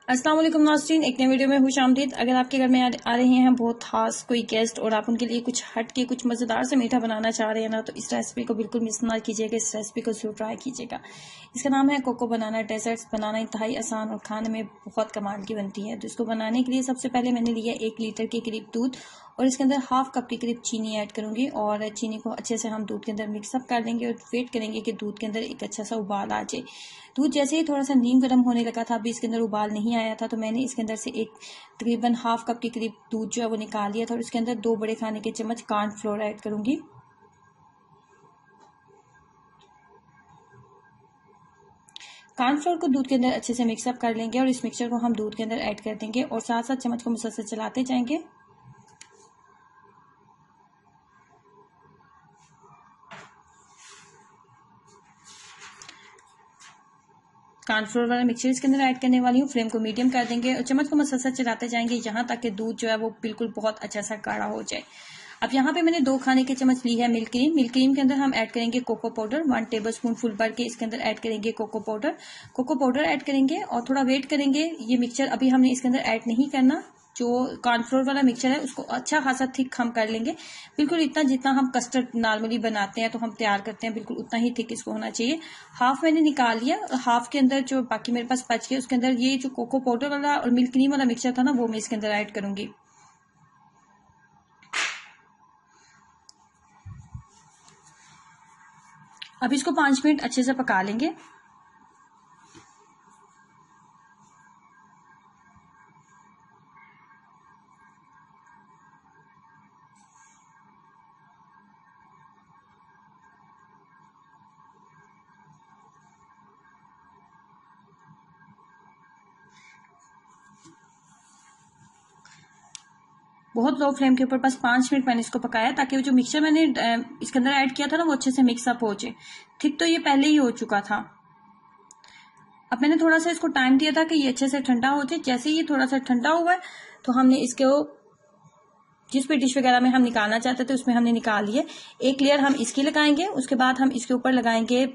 अस्सलाम वालेकुम नाज़रीन, एक नए वीडियो में खुशामदीद। अगर आपके घर में आ रहे हैं बहुत खास कोई गेस्ट और आप उनके लिए कुछ हट के कुछ मज़ेदार से मीठा बनाना चाह रहे हैं ना, तो इस रेसिपी को बिल्कुल मिस ना कीजिएगा। इस रेसिपी को जरूर ट्राई कीजिएगा। इसका नाम है कोको बनाना डेजर्ट्स। बनाना इंतहाई आसान और खाने में बहुत कमाल की बनती है। तो इसको बनाने के लिए सबसे पहले मैंने लिया 1 लीटर के करीब दूध और इसके अंदर हाफ कप के करीब चीनी ऐड करूंगी और चीनी को अच्छे से हम दूध के अंदर मिक्सअप कर लेंगे और वेट करेंगे कि दूध के अंदर एक अच्छा सा उबाल आ जाए। दूध जैसे ही थोड़ा सा नीम गर्म होने लगा था, अभी इसके अंदर उबाल नहीं आया था, तो मैंने इसके अंदर से एक तकरीबन हाफ कप के करीब दूध जो है वो निकाल लिया था और इसके अंदर 2 बड़े खाने के चम्मच कॉर्नफ्लोर ऐड करूंगी। कॉर्नफ्लोर को दूध के अंदर अच्छे से मिक्सअप कर लेंगे और इस मिक्सचर को हम दूध के अंदर ऐड कर देंगे और साथ साथ चम्मच को मुसलसल चलाते जाएंगे। कॉर्नफ्लोर वाला मिक्सचर इसके अंदर ऐड करने वाली हूँ। फ्लेम को मीडियम कर देंगे और चम्मच को मुसलसल चलाते जाएंगे यहाँ तक कि दूध जो है वो बिल्कुल बहुत अच्छा सा गाढ़ा हो जाए। अब यहाँ पे मैंने 2 खाने के चम्मच ली है मिल्क क्रीम। मिल्क क्रीम के अंदर हम ऐड करेंगे कोको पाउडर। 1 टेबलस्पून फुल भर के इसके अंदर ऐड करेंगे कोको पाउडर ऐड करेंगे और थोड़ा वेट करेंगे। ये मिक्सचर अभी हमने इसके अंदर ऐड नहीं करना। जो कॉर्नफ्लोर वाला मिक्सचर है उसको अच्छा खासा थिक हम कर लेंगे, बिल्कुल इतना जितना हम कस्टर्ड नॉर्मली बनाते हैं तो हम तैयार करते हैं, बिल्कुल उतना ही थिक इसको होना चाहिए। हाफ मैंने निकाल लिया। हाफ के अंदर जो बाकी मेरे पास बच गया उसके अंदर ये जो कोको पाउडर वाला और मिल्क क्रीम वाला मिक्सचर था ना, वो मैं इसके अंदर ऐड करूंगी। अब इसको 5 मिनट अच्छे से पका लेंगे। बहुत लो फ्लेम के ऊपर बस 5 मिनट मैंने इसको पकाया ताकि वो जो मिक्सचर मैंने इसके अंदर ऐड किया था ना वो अच्छे से मिक्सअप हो जाए। ठीक तो ये पहले ही हो चुका था। अब मैंने थोड़ा सा इसको टाइम दिया था कि ये अच्छे से ठंडा हो जाए। जैसे ही ये थोड़ा सा ठंडा हुआ है तो हमने इसको जिस भी डिश वगैरह में हम निकालना चाहते थे उसमें हमने निकाल लिए। एक लेयर हम इसकी लगाएंगे, उसके बाद हम इसके ऊपर लगाएंगे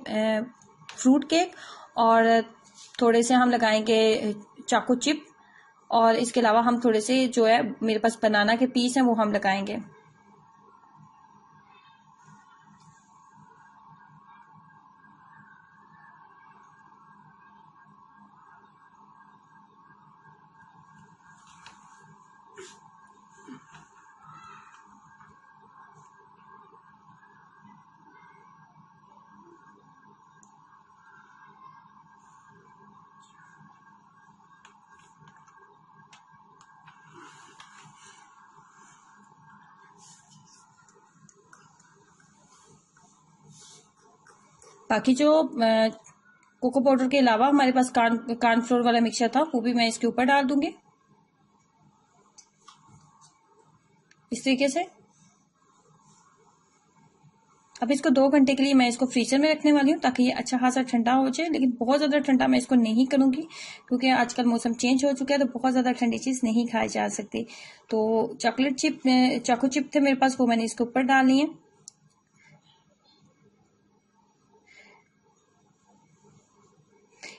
फ्रूट केक और थोड़े से हम लगाएंगे चाको चिप और इसके अलावा हम थोड़े से जो है मेरे पास बनाना के पीस हैं वो हम लगाएंगे। बाकी जो कोको पाउडर के अलावा हमारे पास कॉर्नफ्लोर वाला मिक्सचर था वो भी मैं इसके ऊपर डाल दूंगी इस तरीके से। अब इसको 2 घंटे के लिए मैं इसको फ्रीजर में रखने वाली हूँ ताकि ये अच्छा खासा ठंडा हो जाए, लेकिन बहुत ज्यादा ठंडा मैं इसको नहीं करूंगी क्योंकि आजकल मौसम चेंज हो चुका है तो बहुत ज्यादा ठंडी चीज नहीं खाई जा सकती। तो चाको चिप थे मेरे पास, वो मैंने इसके ऊपर डालनी है।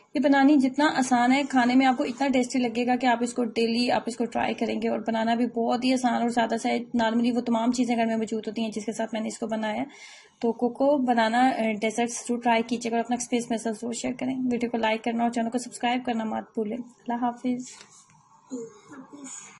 ये बनानी जितना आसान है, खाने में आपको इतना टेस्टी लगेगा कि आप इसको डेली आप इसको ट्राई करेंगे। और बनाना भी बहुत ही आसान और सादा सा है। नॉर्मली वो तमाम चीज़ें घर में मौजूद होती हैं जिसके साथ मैंने इसको बनाया। तो कोको बनाना डेजर्ट्स जरूर ट्राई कीजिएगा और अपना एक्सपीरियंस मेरे साथ जरूर शेयर करें। वीडियो को लाइक करना और चैनल को सब्सक्राइब करना मत भूलें। अल्लाह हाफिज़।